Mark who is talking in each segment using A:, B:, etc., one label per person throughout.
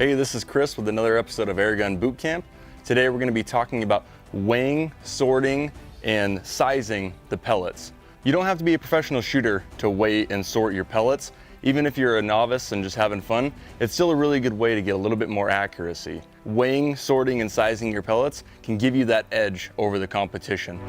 A: Hey, this is Chris with another episode of Airgun Boot Camp. Today we're going to be talking about weighing, sorting, and sizing the pellets. You don't have to be a professional shooter to weigh and sort your pellets. Even if you're a novice and just having fun, it's still a really good way to get a little bit more accuracy. Weighing, sorting, and sizing your pellets can give you that edge over the competition.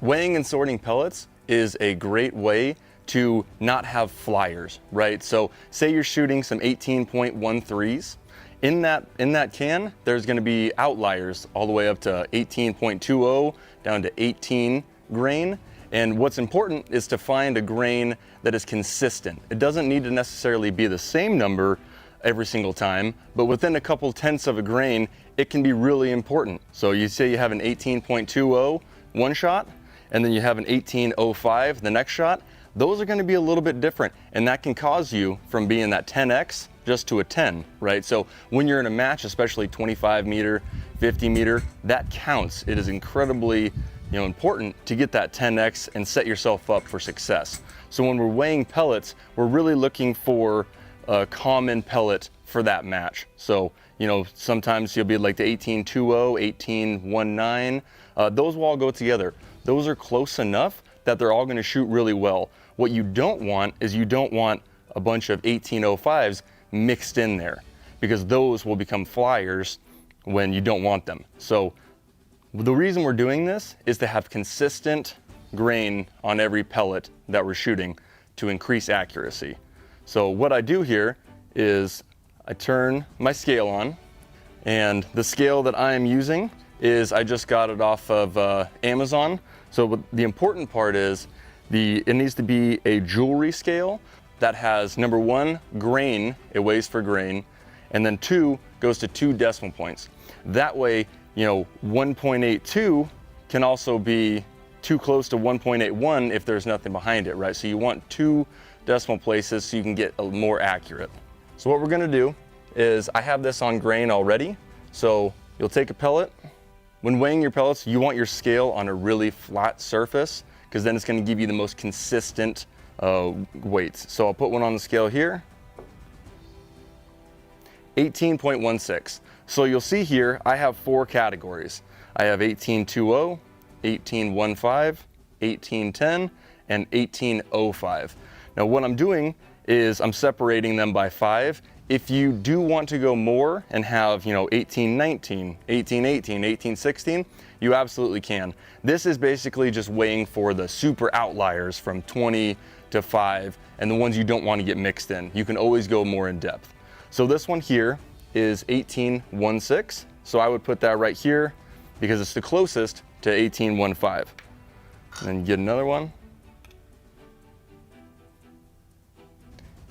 A: Weighing and sorting pellets is a great way to not have flyers, right? So say you're shooting some 18.13s. In that can, there's gonna be outliers all the way up to 18.20 down to 18 grain. And what's important is to find a grain that is consistent. It doesn't need to necessarily be the same number every single time, but within a couple tenths of a grain, it can be really important. So you say you have an 18.20 one shot, and then you have an 18.05 the next shot. Those are going to be a little bit different, and that can cause you from being that 10x just to a 10, right? So when you're in a match, especially 25 meter, 50 meter, that counts. It is incredibly important to get that 10x and set yourself up for success. So when we're weighing pellets, we're really looking for a common pellet for that match. So sometimes you'll be like the 18.20, 18.19. Those will all go together. Those are close enough that they're all going to shoot really well. What you don't want is you don't want a bunch of 18.05s mixed in there, because those will become flyers when you don't want them. So the reason we're doing this is to have consistent grain on every pellet that we're shooting to increase accuracy. So what I do here is I turn my scale on, and the scale that I am using is I just got it off of Amazon. So the important part is it needs to be a jewelry scale that has, number one, grain, it weighs for grain, and then two, goes to 2 decimal points. That way, 1.82 can also be too close to 1.81 if there's nothing behind it, right? So you want 2 decimal places so you can get more accurate. So what we're gonna do is, I have this on grain already. So you'll take a pellet. When weighing your pellets, you want your scale on a really flat surface, because then it's going to give you the most consistent weights. So I'll put one on the scale here. 18.16. So you'll see here, I have 4 categories. I have 18.20, 18.15, 18.10, and 18.05. Now what I'm doing is I'm separating them by 5. If you do want to go more and have, 18.19, 18.18, 18.16, you absolutely can. This is basically just weighing for the super outliers from 20 to 5 and the ones you don't want to get mixed in. You can always go more in depth. So this one here is 18.16. So I would put that right here because it's the closest to 18.15. And then you get another one.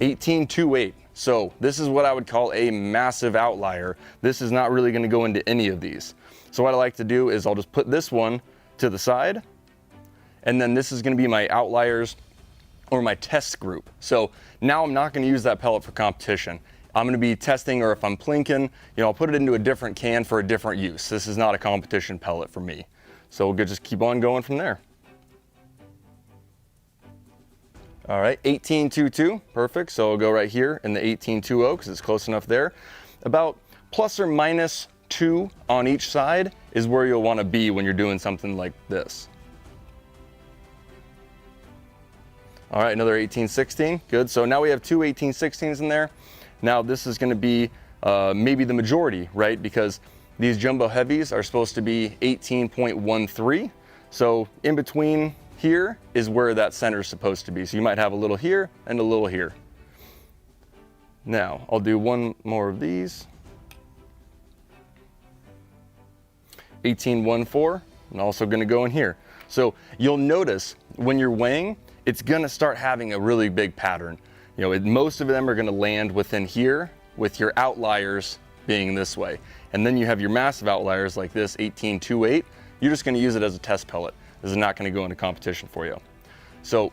A: 18.28. So this is what I would call a massive outlier. This is not really going to go into any of these. So what I like to do is I'll just put this one to the side, and then this is going to be my outliers or my test group. So now I'm not going to use that pellet for competition. I'm going to be testing, or if I'm plinking, I'll put it into a different can for a different use. This is not a competition pellet for me. So we'll just keep on going from there. All right, 18.22, perfect. So I'll go right here in the 18.20 because it's close enough there. About plus or minus 2 on each side is where you'll want to be when you're doing something like this. All right, another 18.16, good. So now we have 2 18.16s in there. Now this is going to be maybe the majority, right? Because these jumbo heavies are supposed to be 18.13. So in between here is where that center is supposed to be. So you might have a little here and a little here. Now I'll do one more of these. 18.14, and also going to go in here. So you'll notice when you're weighing, it's going to start having a really big pattern. Most of them are going to land within here, with your outliers being this way. And then you have your massive outliers like this 18.28. You're just going to use it as a test pellet. This is not going to go into competition for you. So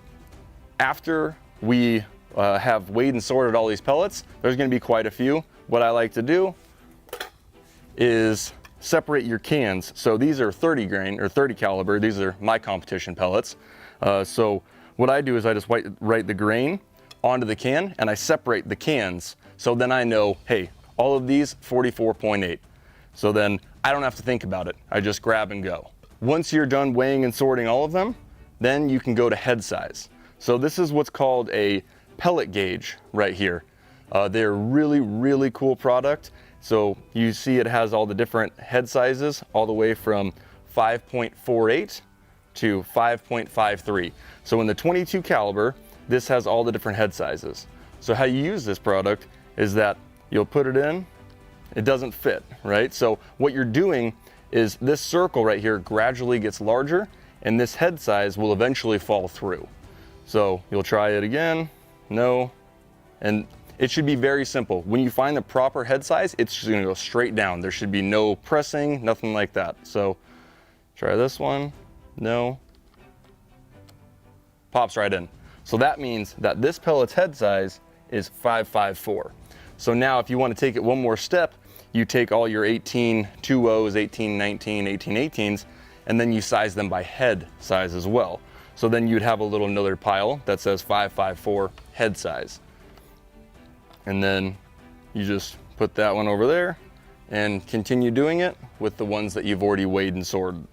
A: after we have weighed and sorted all these pellets, there's going to be quite a few. What I like to do is separate your cans. So these are 30 grain or 30 caliber. These are my competition pellets. So what I do is I just write the grain onto the can and I separate the cans. So then I know, hey, all of these 44.8. So then I don't have to think about it. I just grab and go. Once you're done weighing and sorting all of them, then you can go to head size. So this is what's called a pellet gauge right here. They're really, really cool product. So you see it has all the different head sizes, all the way from 5.48 to 5.53. So in the 22 caliber, this has all the different head sizes. So how you use this product is that you'll put it in, it doesn't fit, right? So what you're doing is this circle right here gradually gets larger and this head size will eventually fall through. So you'll try it again, no, and it should be very simple. When you find the proper head size, it's just gonna go straight down. There should be no pressing, nothing like that. So try this one, no, pops right in. So that means that this pellet's head size is 554. So now if you want to take it one more step, you take all your 18 2.0s, 18, 19, 18, 18s, and then you size them by head size as well. So then you'd have a little another pile that says 554 head size. And then you just put that one over there and continue doing it with the ones that you've already weighed and sorted.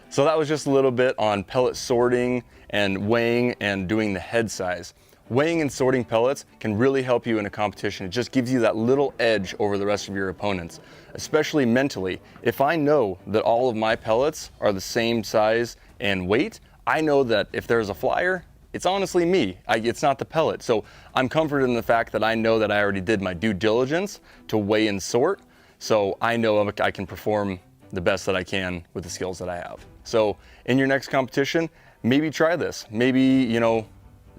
A: So that was just a little bit on pellet sorting and weighing and doing the head size. Weighing and sorting pellets can really help you in a competition. It just gives you that little edge over the rest of your opponents, especially mentally. If I know that all of my pellets are the same size and weight, I know that if there's a flyer, it's honestly me. It's not the pellet. So I'm comforted in the fact that I know that I already did my due diligence to weigh and sort. So I know I can perform the best that I can with the skills that I have. So in your next competition, maybe try this. Maybe,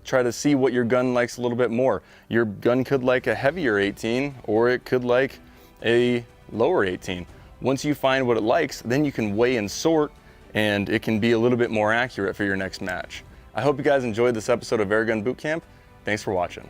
A: try to see what your gun likes a little bit more. Your gun could like a heavier 18 or it could like a lower 18. Once you find what it likes, then you can weigh and sort and it can be a little bit more accurate for your next match. I hope you guys enjoyed this episode of Airgun Boot Camp. Thanks for watching.